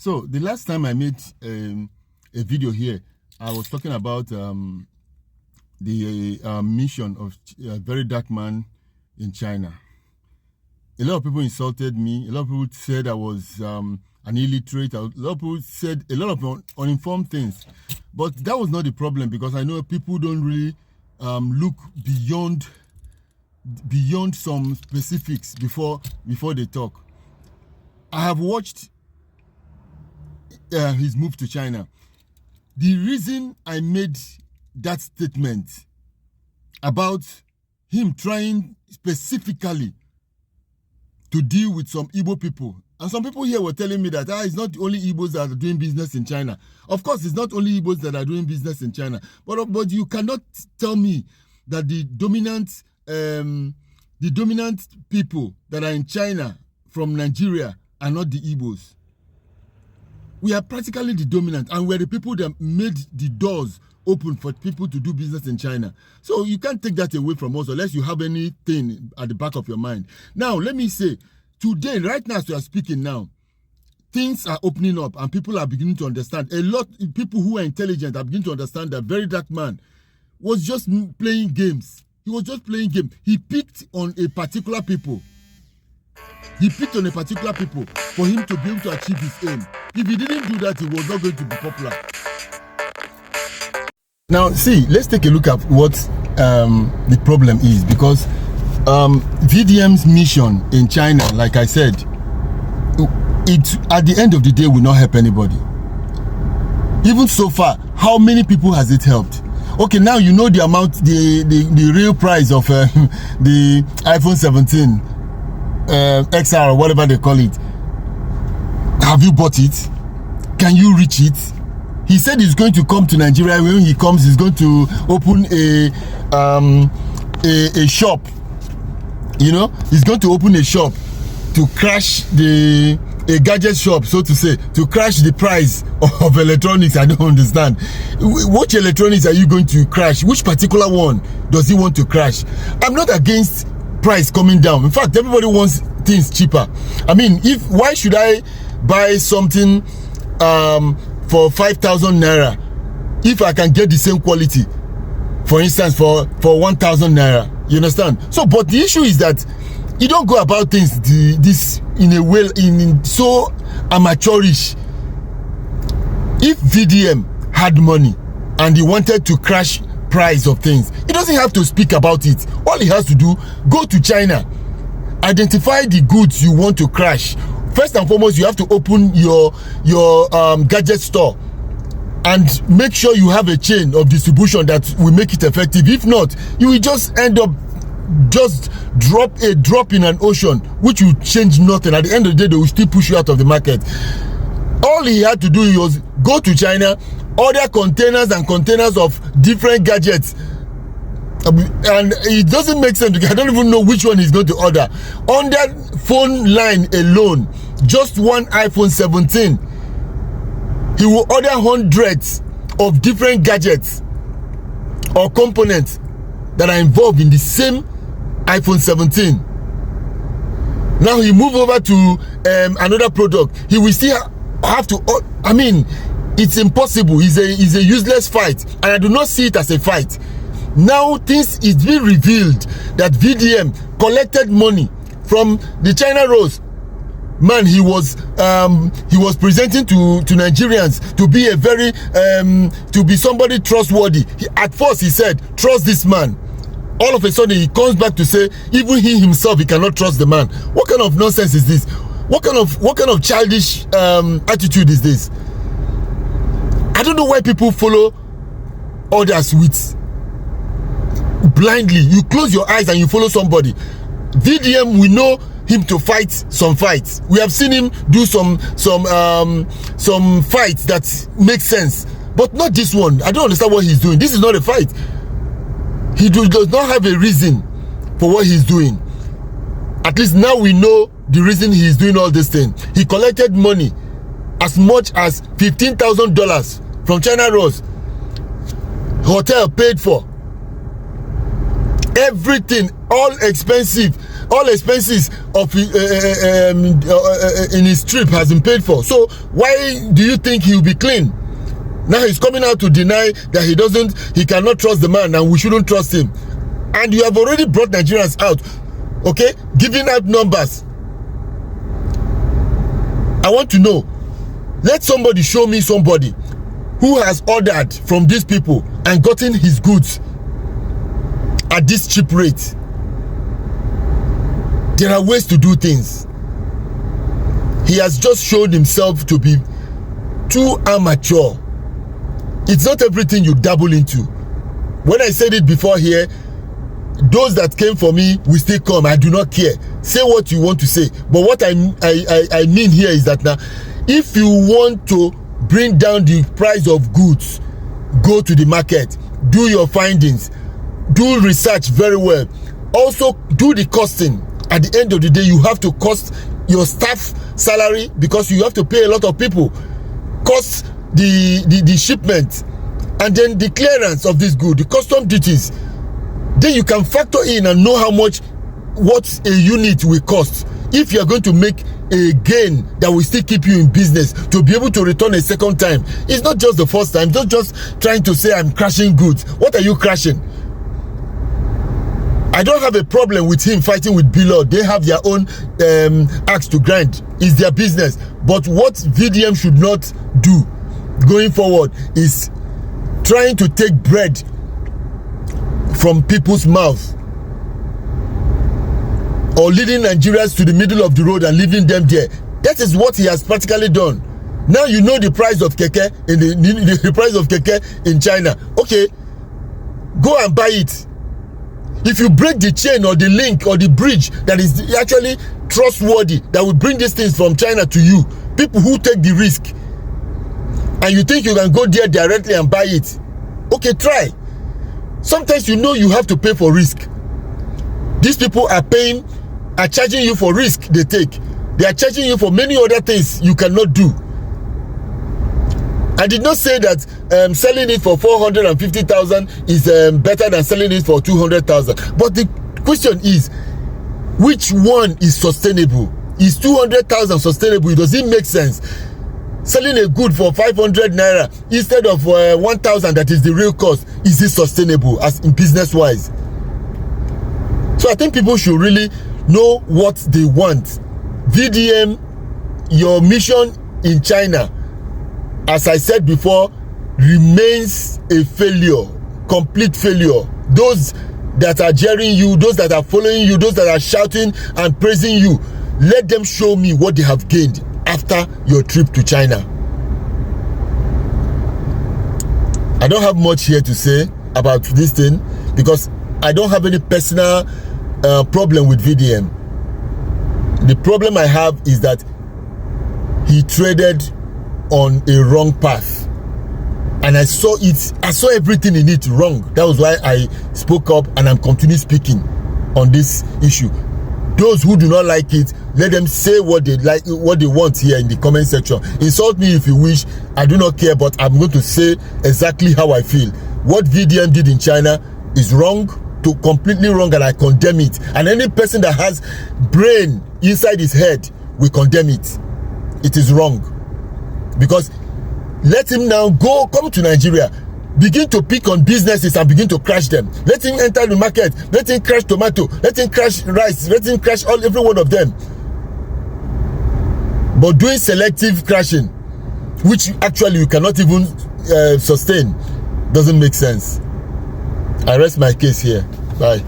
So the last time I made a video here, I was talking about the mission of a very dark man in China. A lot of people insulted me. A lot of people said I was an illiterate. A lot of people said a lot of uninformed things. But that was not the problem, because I know people don't really look beyond some specifics before they talk. I have watched his move to China. The reason I made that statement about him trying specifically to deal with some Igbo people, and some people here were telling me that it's not only Igbos that are doing business in China. Of course, it's not only Igbos that are doing business in China, but you cannot tell me that the dominant people that are in China from Nigeria are not the Igbos. We are practically the dominant, and we're the people that made the doors open for people to do business in China. So you can't take that away from us unless you have anything at the back of your mind. Now, let me say, today, right now as we are speaking now, things are opening up and people are beginning to understand. A lot of people who are intelligent are beginning to understand that very dark man was just playing games. He was just playing games. He picked on a particular people. He picked on a particular people for him to be able to achieve his aim. If he didn't do that, he was not going to be popular. Now, see, let's take a look at what the problem is, because VDM's mission in China, like I said, it at the end of the day will not help anybody. Even so far, how many people has it helped? Okay, now you know the amount, the real price of the iPhone 17 XR or whatever they call it. Have you bought it? Can you reach it? He said he's going to come to Nigeria. When he comes, he's going to open a shop. You know, he's going to open a shop to crash a gadget shop, so to say, to crash the price of electronics. I don't understand. Which electronics are you going to crash? Which particular one does he want to crash? I'm not against price coming down. In fact, everybody wants things cheaper. I mean, why should I buy something for 5,000 naira if I can get the same quality, for instance, for 1,000 naira? You understand? So, but the issue is that you don't go about things this in a way in so amateurish. If VDM had money and he wanted to crash price of things, he doesn't have to speak about it. All he has to do, go to China, identify the goods you want to crash. First and foremost, you have to open your gadget store and make sure you have a chain of distribution that will make it effective. If not, you will just end up just drop in an ocean, which will change nothing. At the end of the day, they will still push you out of the market. All he had to do was go to China, order containers and containers of different gadgets. And it doesn't make sense. I don't even know which one he's going to order. On that phone line alone, just one iPhone 17, he will order hundreds of different gadgets or components that are involved in the same iPhone 17. Now he move over to another product. He will still have to. I mean, it's impossible. It's a useless fight, and I do not see it as a fight. Now things is being revealed that VDM collected money from the China Rose. Man, he was presenting to Nigerians to be a very to be somebody trustworthy. At first he said, trust this man. All of a sudden he comes back to say even he himself, he cannot trust the man. What kind of nonsense is this? What kind of childish attitude is this? I don't know why people follow others with blindly. You close your eyes and you follow somebody. VDM, we know him to fight some fights. We have seen him do some fights that make sense, but not this one. I don't understand what he's doing. This is not a fight. He does not have a reason for what he's doing. At least now we know the reason he's doing all this thing. He collected money as much as $15,000 from China Rose. Hotel paid for. Everything, all expensive all expenses of in his trip has been paid for. So why do you think he'll be clean? Now he's coming out to deny that he cannot trust the man and we shouldn't trust him. And you have already brought Nigerians out, okay, giving out numbers. I want to know, let somebody show me somebody who has ordered from these people and gotten his goods at this cheap rate. There are ways to do things. He has just shown himself to be too amateur. It's not everything you dabble into. When I said it before here, those that came for me will still come. I do not care. Say what you want to say. But what I mean here is that now, if you want to bring down the price of goods, go to the market, do your findings, do research very well. Also, do the costing. At the end of the day, you have to cost your staff salary because you have to pay a lot of people. Cost the shipment, and then the clearance of this good, the custom duties. Then you can factor in and know how much what a unit will cost. If you are going to make a gain that will still keep you in business, to be able to return a second time. It's not just the first time. Don't just trying to say I'm crashing goods. What are you crashing? I don't have a problem with him fighting with Bilo. They have their own axe to grind. It's their business. But what VDM should not do going forward is trying to take bread from people's mouths, or leading Nigerians to the middle of the road and leaving them there. That is what he has practically done. Now you know the price of keke in the price of keke in China. Okay, go and buy it. If you break the chain or the link or the bridge that is actually trustworthy, that will bring these things from China to you, people who take the risk, and you think you can go there directly and buy it, okay, try. Sometimes you know you have to pay for risk. These people are charging you for risk they take. They are charging you for many other things you cannot do. I did not say that selling it for 450,000 is better than selling it for 200,000. But the question is, which one is sustainable? Is 200,000 sustainable? Does it make sense? Selling a good for 500 naira instead of 1,000, that is the real cost. Is it sustainable as in business wise? So I think people should really know what they want. VDM, your mission in China, as I said before, remains a failure, complete failure. Those that are jeering you, those that are following you, those that are shouting and praising you, let them show me what they have gained after your trip to China. I don't have much here to say about this thing because I don't have any personal problem with VDM. The problem I have is that he traded on a wrong path, and I saw everything in it wrong. That was why I spoke up, and I'm continuing speaking on this issue. Those who do not like it, let them say what they like, what they want here in the comment section. Insult me if you wish. I do not care, but I'm going to say exactly how I feel. What VDM did in China is wrong, completely wrong, and I condemn it. And any person that has brain inside his head will condemn it. It is wrong. Because let him now come to Nigeria, begin to pick on businesses and begin to crash them. Let him enter the market, let him crash tomato, let him crash rice, let him crash every one of them. But doing selective crashing, which actually you cannot even sustain, doesn't make sense. I rest my case here. Bye.